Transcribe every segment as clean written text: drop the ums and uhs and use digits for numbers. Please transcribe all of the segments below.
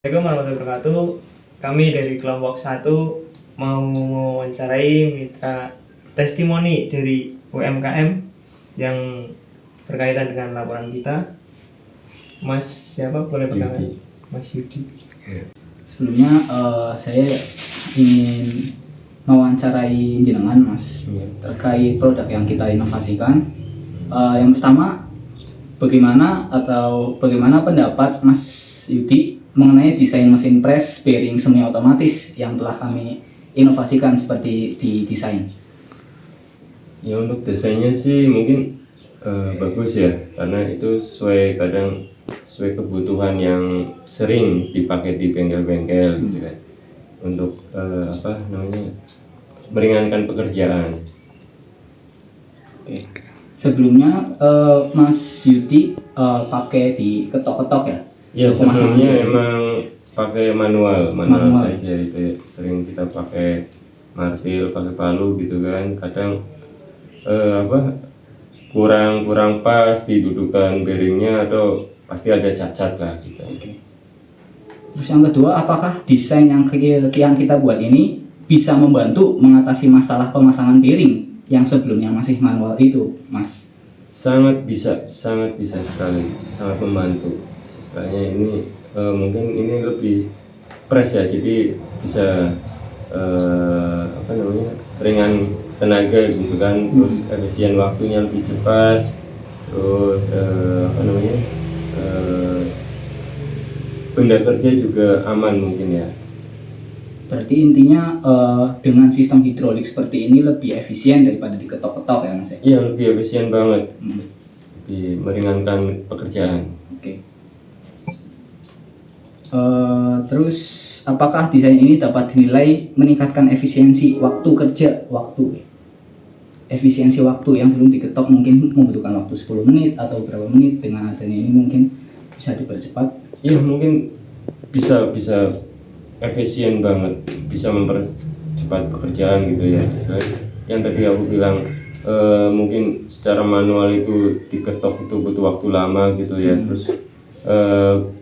Assalamualaikum warahmatullahi wabarakatuh. Kami dari kelompok 1 mau mewawancarai mitra testimoni dari UMKM yang berkaitan dengan laporan kita. Mas siapa boleh perkenalkan? Mas Yudi. Sebelumnya saya ingin mewawancarai jenengan Mas terkait produk yang kita inovasikan. Yang pertama, bagaimana pendapat Mas Yudi mengenai desain mesin press bearing semi otomatis yang telah kami inovasikan seperti di desain? Ya, untuk desainnya sih mungkin bagus ya, karena itu sesuai kebutuhan yang sering dipakai di bengkel-bengkel gitu kan, untuk meringankan pekerjaan. Oke. Sebelumnya Mas Yudi pakai di ketok-ketok ya? Ya, sebelumnya emang pakai manual aja itu, sering kita pakai martil, pakai palu gitu kan. Kadang kurang pas didudukan bearingnya atau pasti ada cacat lah gitu. Oke. Terus yang kedua, apakah desain yang kita buat ini bisa membantu mengatasi masalah pemasangan bearing yang sebelumnya masih manual itu, Mas? Sangat bisa sekali, sangat membantu. Istilahnya ini mungkin ini lebih press ya, jadi bisa ringan tenaga gitu kan, terus efisien waktunya lebih cepat, terus benda kerja juga aman mungkin ya. Berarti intinya dengan sistem hidrolik seperti ini lebih efisien daripada diketok-ketok ya Mas? Iya, lebih efisien banget, lebih meringankan pekerjaan. Oke. Terus apakah desain ini dapat dinilai meningkatkan efisiensi efisiensi waktu yang sebelum diketok mungkin membutuhkan waktu 10 menit atau berapa menit, dengan adanya ini mungkin bisa dipercepat? Iya, mungkin bisa efisien banget, bisa mempercepat pekerjaan gitu ya. Yang tadi aku bilang mungkin secara manual itu diketok itu butuh waktu lama gitu ya, terus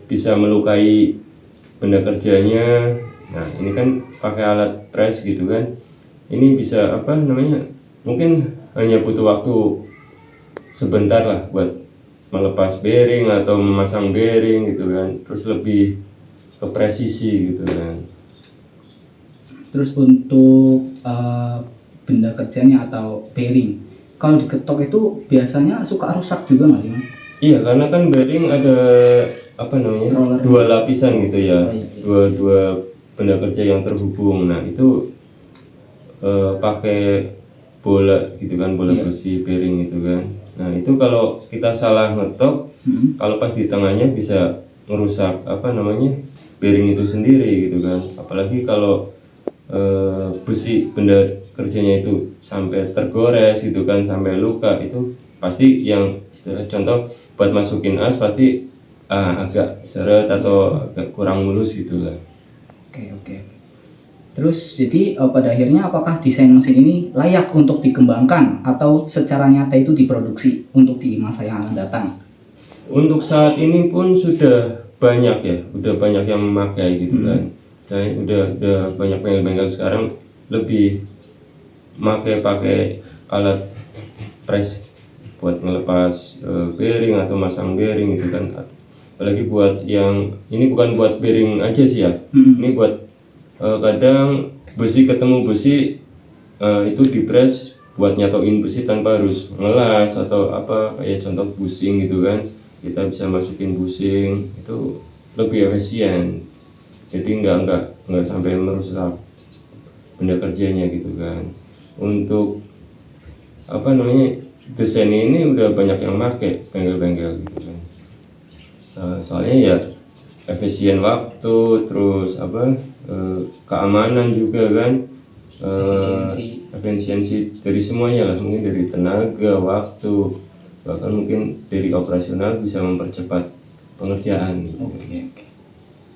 bisa melukai benda kerjanya. Nah, ini kan pakai alat press gitu kan, ini bisa mungkin hanya butuh waktu sebentar lah buat melepas bearing atau memasang bearing gitu kan, terus lebih ke presisi gitu kan. Terus untuk benda kerjanya atau bearing, kalau diketok itu biasanya suka rusak juga nggak sih, Mas? Iya, karena kan bearing ada Roller. dua lapisan gitu ya, Oh, iya. dua benda kerja yang terhubung. Nah, itu pakai bola gitu kan, bola besi bearing gitu kan. Nah, itu kalau kita salah ngetok, kalau pas di tengahnya bisa merusak bearing itu sendiri gitu kan. Apalagi kalau besi benda kerjanya itu sampai tergores gitu kan, sampai luka, itu pasti yang istilah contoh buat masukin as pasti agak seret atau agak kurang mulus gitu lah. Oke. Terus jadi pada akhirnya apakah desain mesin ini layak untuk dikembangkan atau secara nyata itu diproduksi untuk di masa yang akan datang? Untuk saat ini pun sudah banyak yang memakai gitu kan. Dan udah banyak bengkel-bengkel sekarang lebih pakai alat press buat ngelepas bearing atau masang bearing gitu kan. Apalagi buat yang ini bukan buat bearing aja sih ya, ini buat kadang besi ketemu besi itu di press buat nyatoin besi tanpa harus ngelas atau kayak contoh bushing gitu kan, kita bisa masukin bushing, itu lebih efisien, jadi nggak sampai merusak benda kerjanya gitu kan. Untuk desain ini udah banyak yang pakai bengkel-bengkel gitu kan. Soalnya ya efisien waktu, terus keamanan juga kan, efisiensi dari semuanya lah, mungkin dari tenaga, waktu, bahkan mungkin dari operasional bisa mempercepat pengerjaan gitu. Oke.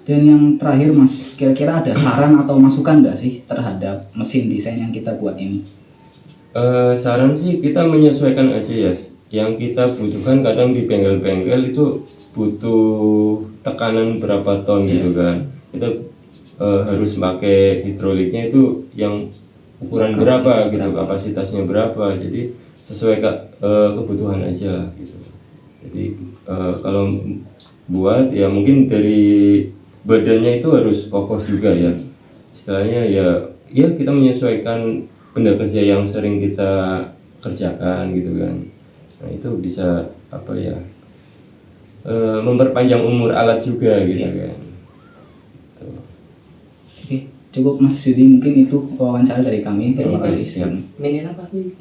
Dan yang terakhir Mas, kira-kira ada saran atau masukan nggak sih terhadap mesin desain yang kita buat ini? Saran sih kita menyesuaikan aja ya, yang kita butuhkan. Kadang di bengkel-bengkel itu butuh tekanan berapa ton gitu kan, kita harus pakai hidroliknya itu yang ukuran berapa gitu, kapasitasnya berapa, jadi sesuai kebutuhan aja lah gitu. Jadi kalau buat ya mungkin dari badannya itu harus kokoh juga ya, istilahnya ya kita menyesuaikan benda kerja yang sering kita kerjakan gitu kan. Nah itu bisa apa ya, memperpanjang umur alat juga gitu kan. Oke, cukup Mas Yudi, mungkin itu wawancara dari kami. Terima kasih. Mainin apa tuh?